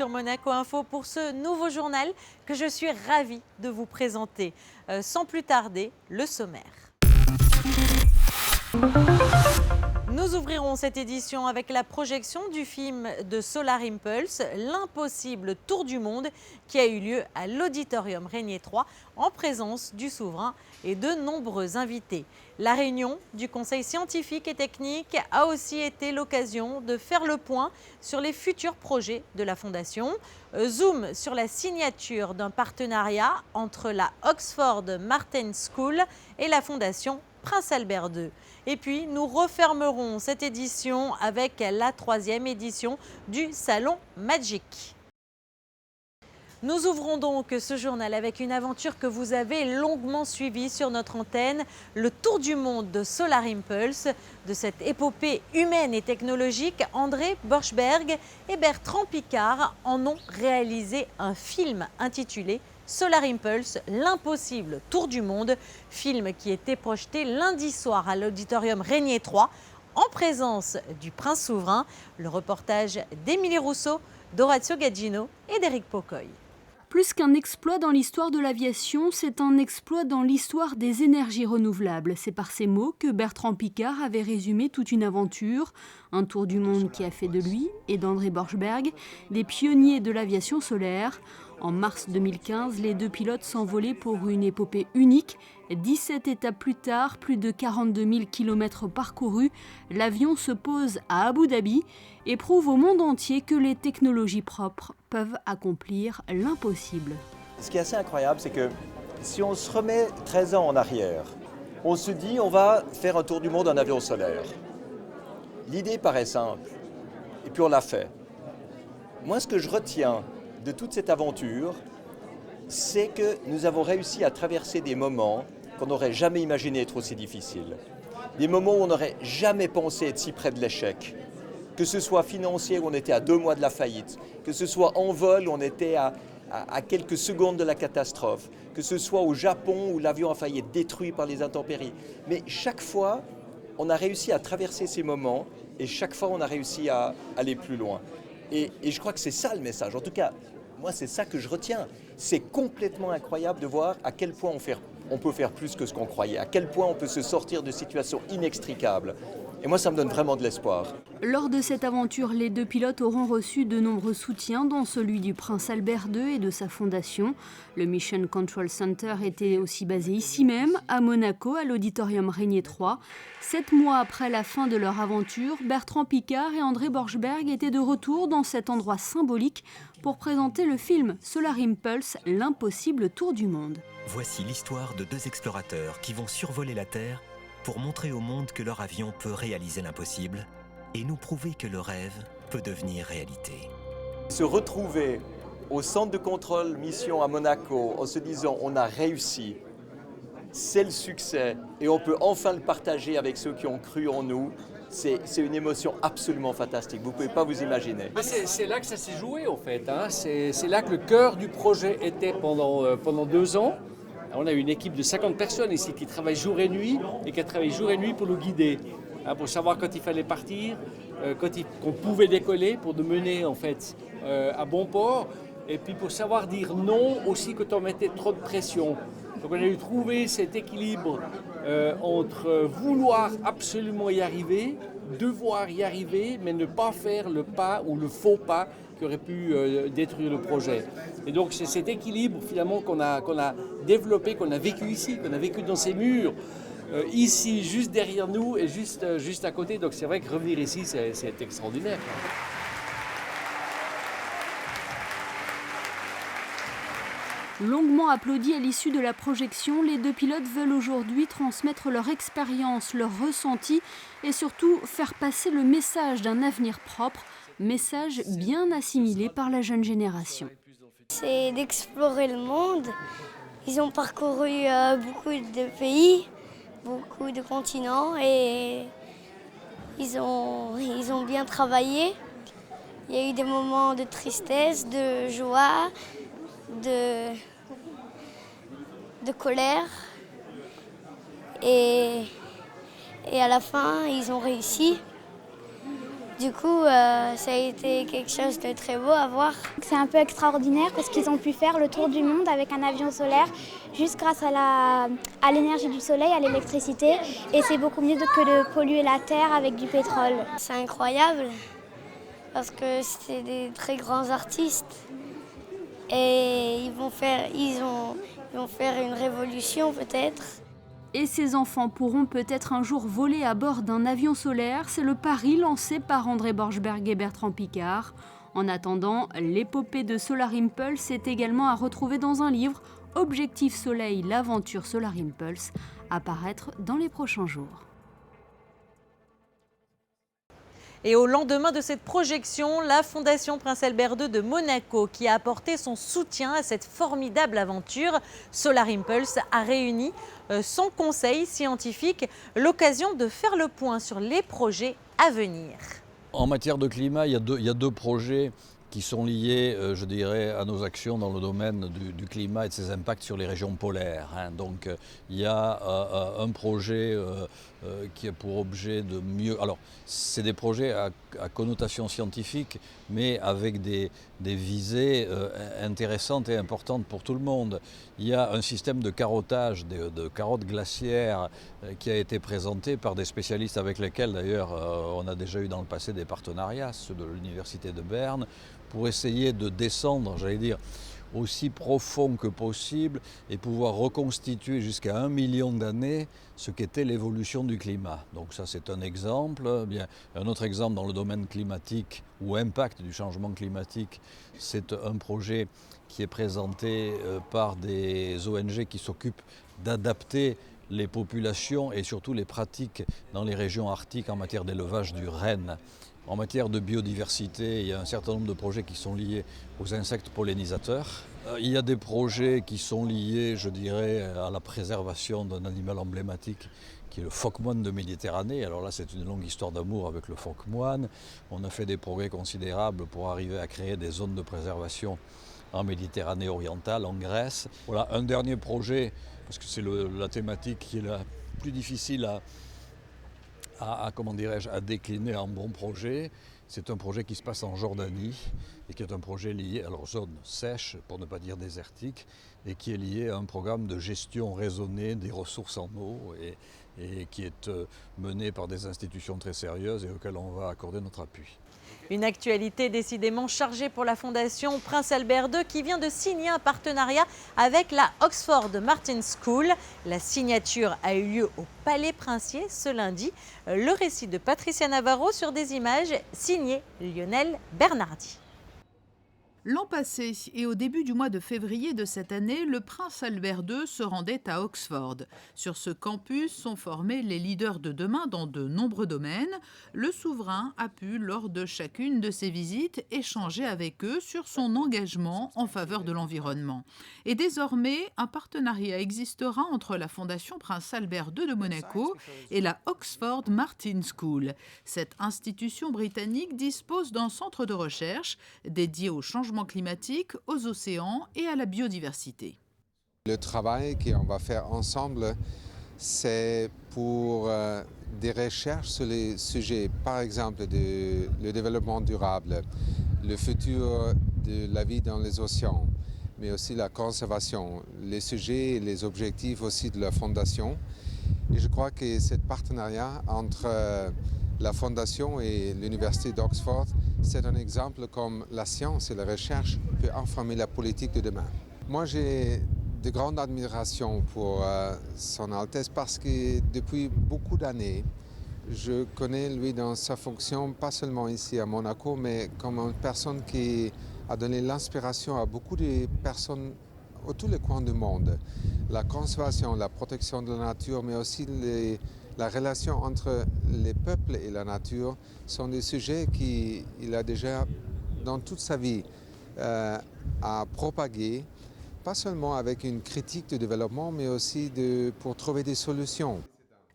sur Monaco Info pour ce nouveau journal que je suis ravie de vous présenter. Sans plus tarder, le sommaire. Nous ouvrirons cette édition avec la projection du film de Solar Impulse, l'impossible tour du monde, qui a eu lieu à l'Auditorium Régnier 3 en présence du souverain et de nombreux invités. La réunion du Conseil scientifique et technique a aussi été l'occasion de faire le point sur les futurs projets de la Fondation. Zoom sur la signature d'un partenariat entre la Oxford Martens School et la Fondation Prince Albert II. Et puis, nous refermerons cette édition avec la 3e édition du Salon Magic. Nous ouvrons donc ce journal avec une aventure que vous avez longuement suivie sur notre antenne, le tour du monde de Solar Impulse. De cette épopée humaine et technologique, André Borschberg et Bertrand Piccard en ont réalisé un film intitulé Solar Impulse, l'impossible tour du monde, film qui était projeté lundi soir à l'Auditorium Régnier 3 en présence du prince souverain. Le reportage d'Émilie Rousseau, d'Orazio Gaggino et d'Éric Pocoy. Plus qu'un exploit dans l'histoire de l'aviation, c'est un exploit dans l'histoire des énergies renouvelables. C'est par ces mots que Bertrand Piccard avait résumé toute une aventure, un tour du monde qui a fait de lui et d'André Borschberg des pionniers de l'aviation solaire. En mars 2015, les deux pilotes s'envolaient pour une épopée unique. 17 étapes plus tard, plus de 42 000 km parcourus, l'avion se pose à Abu Dhabi et prouve au monde entier que les technologies propres peuvent accomplir l'impossible. Ce qui est assez incroyable, c'est que si on se remet 13 ans en arrière, on se dit on va faire un tour du monde en avion solaire. L'idée paraît simple, et puis on l'a fait. Moi, ce que je retiens de toute cette aventure, c'est que nous avons réussi à traverser des moments qu'on n'aurait jamais imaginé être aussi difficiles. Des moments où on n'aurait jamais pensé être si près de l'échec. Que ce soit financier, où on était à 2 mois de la faillite, que ce soit en vol, où on était à quelques secondes de la catastrophe, que ce soit au Japon, où l'avion a failli être détruit par les intempéries. Mais chaque fois, on a réussi à traverser ces moments et chaque fois, on a réussi à aller plus loin. Et je crois que c'est ça le message. En tout cas, moi, c'est ça que je retiens. C'est complètement incroyable de voir à quel point on peut faire plus que ce qu'on croyait, à quel point on peut se sortir de situations inextricables. Et moi, ça me donne vraiment de l'espoir. Lors de cette aventure, les deux pilotes auront reçu de nombreux soutiens, dont celui du prince Albert II et de sa fondation. Le Mission Control Center était aussi basé ici même, à Monaco, à l'Auditorium Régnier 3. 7 mois après la fin de leur aventure, Bertrand Piccard et André Borschberg étaient de retour dans cet endroit symbolique pour présenter le film Solar Impulse, l'impossible tour du monde. Voici l'histoire de 2 explorateurs qui vont survoler la Terre pour montrer au monde que leur avion peut réaliser l'impossible et nous prouver que le rêve peut devenir réalité. Se retrouver au centre de contrôle mission à Monaco en se disant on a réussi, c'est le succès et on peut enfin le partager avec ceux qui ont cru en nous, c'est une émotion absolument fantastique, vous ne pouvez pas vous imaginer. C'est là que ça s'est joué en fait, hein. C'est là que le cœur du projet était pendant 2 ans. On a une équipe de 50 personnes ici qui travaillent jour et nuit et qui a travaillé jour et nuit pour nous guider, hein, pour savoir quand il fallait partir, qu'on pouvait décoller pour nous mener en fait à bon port, et puis pour savoir dire non aussi quand on mettait trop de pression. Donc on a dû trouver cet équilibre entre vouloir absolument y arriver, devoir y arriver, mais ne pas faire le pas ou le faux pas qui aurait pu détruire le projet. Et donc c'est cet équilibre finalement qu'on a développé, qu'on a vécu ici, qu'on a vécu dans ces murs, ici, juste derrière nous et juste à côté. Donc c'est vrai que revenir ici, c'est extraordinaire. Longuement applaudis à l'issue de la projection, les deux pilotes veulent aujourd'hui transmettre leur expérience, leur ressenti et surtout faire passer le message d'un avenir propre, message bien assimilé par la jeune génération. C'est d'explorer le monde. Ils ont parcouru beaucoup de pays, beaucoup de continents et ils ont bien travaillé. Il y a eu des moments de tristesse, de joie, de colère et à la fin ils ont réussi Du coup, ça a été quelque chose de très beau à voir. C'est un peu extraordinaire parce qu'ils ont pu faire le tour du monde avec un avion solaire juste grâce à l'énergie du soleil, à l'électricité. Et c'est beaucoup mieux que de polluer la terre avec du pétrole. C'est incroyable parce que c'est des très grands artistes et ils vont faire une révolution peut-être. Et ces enfants pourront peut-être un jour voler à bord d'un avion solaire. C'est le pari lancé par André Borschberg et Bertrand Piccard. En attendant, l'épopée de Solar Impulse est également à retrouver dans un livre, Objectif Soleil, l'aventure Solar Impulse, à paraître dans les prochains jours. Et au lendemain de cette projection, la Fondation Prince Albert II de Monaco, qui a apporté son soutien à cette formidable aventure, Solar Impulse, a réuni son conseil scientifique, l'occasion de faire le point sur les projets à venir. En matière de climat, il y a deux projets qui sont liés, je dirais, à nos actions dans le domaine du climat et de ses impacts sur les régions polaires. Donc il y a un projet qui a pour objet de mieux... Alors, c'est des projets à connotation scientifique, mais avec des visées intéressantes et importantes pour tout le monde. Il y a un système de carottage, de carottes glaciaires, qui a été présenté par des spécialistes avec lesquels, d'ailleurs, on a déjà eu dans le passé des partenariats, ceux de l'Université de Berne, pour essayer de descendre, j'allais dire, aussi profond que possible et pouvoir reconstituer jusqu'à 1 million d'années ce qu'était l'évolution du climat. Donc ça, c'est un exemple. Bien, un autre exemple dans le domaine climatique ou impact du changement climatique, c'est un projet qui est présenté par des ONG qui s'occupent d'adapter les populations et surtout les pratiques dans les régions arctiques en matière d'élevage du renne. En matière de biodiversité, il y a un certain nombre de projets qui sont liés aux insectes pollinisateurs. Il y a des projets qui sont liés, je dirais, à la préservation d'un animal emblématique qui est le phoque-moine de Méditerranée. Alors là, c'est une longue histoire d'amour avec le phoque-moine. On a fait des progrès considérables pour arriver à créer des zones de préservation en Méditerranée orientale, en Grèce. Voilà, un dernier projet, parce que c'est la thématique qui est la plus difficile à décliner en bon projet. C'est un projet qui se passe en Jordanie et qui est un projet lié à leur zone sèche, pour ne pas dire désertique, et qui est lié à un programme de gestion raisonnée des ressources en eau et qui est mené par des institutions très sérieuses et auxquelles on va accorder notre appui. Une actualité décidément chargée pour la Fondation Prince Albert II qui vient de signer un partenariat avec la Oxford Martin School. La signature a eu lieu au Palais Princier ce lundi. Le récit de Patricia Navarro sur des images signées Lionel Bernardi. L'an passé et au début du mois de février de cette année, le prince Albert II se rendait à Oxford. Sur ce campus sont formés les leaders de demain dans de nombreux domaines. Le souverain a pu, lors de chacune de ses visites, échanger avec eux sur son engagement en faveur de l'environnement. Et désormais, un partenariat existera entre la Fondation Prince Albert II de Monaco et la Oxford Martin School. Cette institution britannique dispose d'un centre de recherche dédié au changement climatique, aux océans et à la biodiversité. Le travail qu'on va faire ensemble, c'est pour des recherches sur les sujets, par exemple, le développement durable, le futur de la vie dans les océans, mais aussi la conservation, les sujets et les objectifs aussi de la Fondation. Et je crois que ce partenariat entre la Fondation et l'Université d'Oxford, c'est un exemple comme la science et la recherche peut informer la politique de demain. Moi, j'ai de grandes admirations pour Son Altesse parce que depuis beaucoup d'années, je connais lui dans sa fonction, pas seulement ici à Monaco, mais comme une personne qui a donné l'inspiration à beaucoup de personnes à tous les coins du monde. La conservation, la protection de la nature, mais aussi la relation entre les peuples et la nature sont des sujets qu'il a déjà, dans toute sa vie, à propager, pas seulement avec une critique du développement, mais aussi pour trouver des solutions.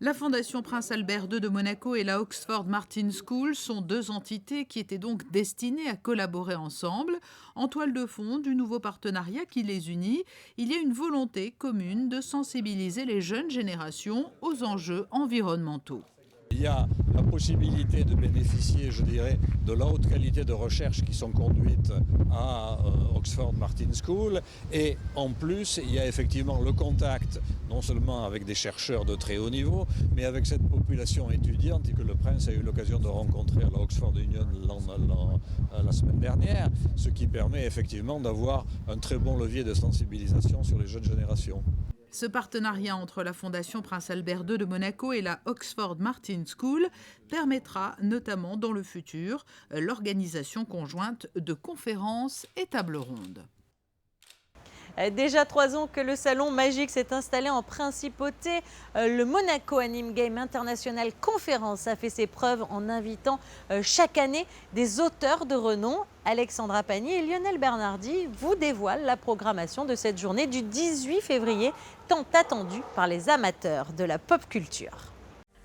La Fondation Prince Albert II de Monaco et la Oxford Martin School sont deux entités qui étaient donc destinées à collaborer ensemble. En toile de fond du nouveau partenariat qui les unit, il y a une volonté commune de sensibiliser les jeunes générations aux enjeux environnementaux. Il y a la possibilité de bénéficier, je dirais, de la haute qualité de recherche qui sont conduites à Oxford Martin School. Et en plus, il y a effectivement le contact, non seulement avec des chercheurs de très haut niveau, mais avec cette population étudiante que le prince a eu l'occasion de rencontrer à la Oxford Union la semaine dernière, ce qui permet effectivement d'avoir un très bon levier de sensibilisation sur les jeunes générations. Ce partenariat entre la Fondation Prince Albert II de Monaco et la Oxford Martin School permettra notamment dans le futur l'organisation conjointe de conférences et tables rondes. Déjà 3 ans que le salon magique s'est installé en principauté. Le Monaco Anime Game International Conférence a fait ses preuves en invitant chaque année des auteurs de renom. Alexandra Pagny et Lionel Bernardi vous dévoilent la programmation de cette journée du 18 février, tant attendue par les amateurs de la pop culture.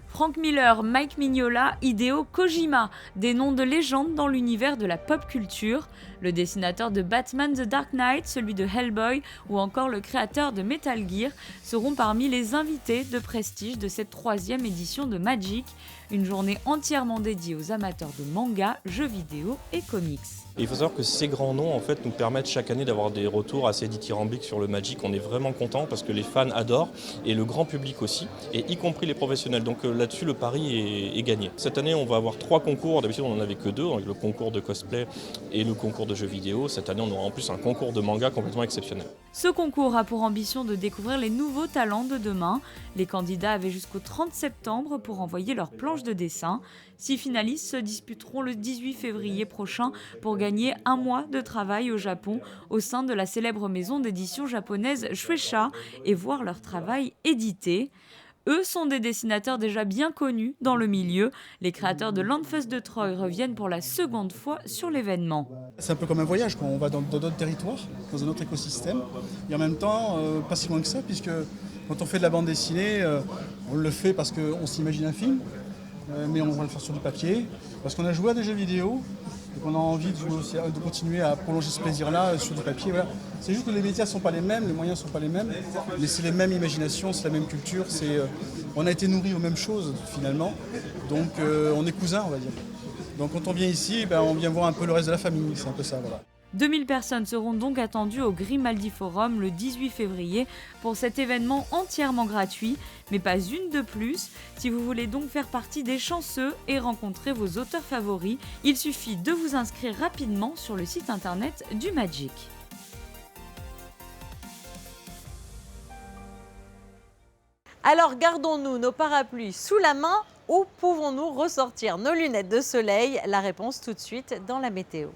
Frank Miller, Mike Mignola, Hideo Kojima, des noms de légende dans l'univers de la pop culture. Le dessinateur de Batman The Dark Knight, celui de Hellboy ou encore le créateur de Metal Gear seront parmi les invités de prestige de cette 3e édition de Magic, une journée entièrement dédiée aux amateurs de manga, jeux vidéo et comics. Et il faut savoir que ces grands noms en fait, nous permettent chaque année d'avoir des retours assez dithyrambiques sur le Magic. On est vraiment content parce que les fans adorent et le grand public aussi, et y compris les professionnels. Donc là-dessus, le pari est gagné. Cette année, on va avoir 3 concours. D'habitude, on n'en avait que 2, le concours de cosplay et le concours de jeux vidéo. Cette année, on aura en plus un concours de manga complètement exceptionnel. Ce concours a pour ambition de découvrir les nouveaux talents de demain. Les candidats avaient jusqu'au 30 septembre pour envoyer leur planche de dessin. 6 finalistes se disputeront le 18 février prochain pour gagner 1 mois de travail au Japon au sein de la célèbre maison d'édition japonaise Shueisha et voir leur travail édité. Eux sont des dessinateurs déjà bien connus dans le milieu. Les créateurs de Landfest de Troyes reviennent pour la 2e fois sur l'événement. C'est un peu comme un voyage, quoi. On va dans d'autres territoires, dans un autre écosystème. Et en même temps, pas si loin que ça, puisque quand on fait de la bande dessinée, on le fait parce qu'on s'imagine un film, mais on va le faire sur du papier, parce qu'on a joué à des jeux vidéo, et qu'on a envie de continuer à prolonger ce plaisir-là sur du papier. Voilà. C'est juste que les médias ne sont pas les mêmes, les moyens ne sont pas les mêmes, mais c'est les mêmes imaginations, c'est la même culture, on a été nourris aux mêmes choses finalement, donc on est cousins, on va dire. Donc quand on vient ici, on vient voir un peu le reste de la famille, c'est un peu ça, voilà. 2000 personnes seront donc attendues au Grimaldi Forum le 18 février pour cet événement entièrement gratuit, mais pas une de plus. Si vous voulez donc faire partie des chanceux et rencontrer vos auteurs favoris, il suffit de vous inscrire rapidement sur le site internet du Magic. Alors gardons-nous nos parapluies sous la main ou pouvons-nous ressortir nos lunettes de soleil? La réponse tout de suite dans la météo.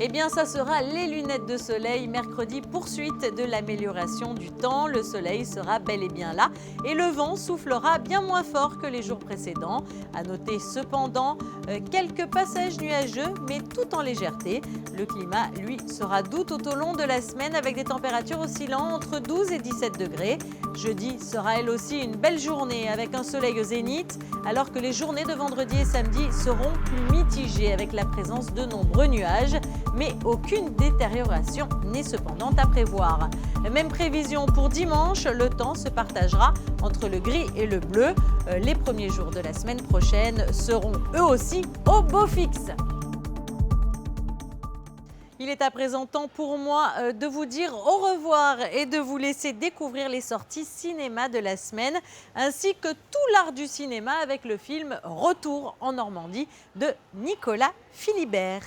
Eh bien, ça sera les lunettes de soleil. Mercredi, poursuite de l'amélioration du temps. Le soleil sera bel et bien là et le vent soufflera bien moins fort que les jours précédents. À noter cependant quelques passages nuageux, mais tout en légèreté. Le climat, lui, sera doux tout au long de la semaine avec des températures oscillant entre 12 et 17 degrés. Jeudi sera elle aussi une belle journée avec un soleil au zénith, alors que les journées de vendredi et samedi seront plus mitigées avec la présence de nombreux nuages. Mais aucune détérioration n'est cependant à prévoir. Même prévision pour dimanche, le temps se partagera entre le gris et le bleu. Les premiers jours de la semaine prochaine seront eux aussi au beau fixe. Il est à présent temps pour moi de vous dire au revoir et de vous laisser découvrir les sorties cinéma de la semaine, ainsi que tout l'art du cinéma avec le film Retour en Normandie de Nicolas Philibert.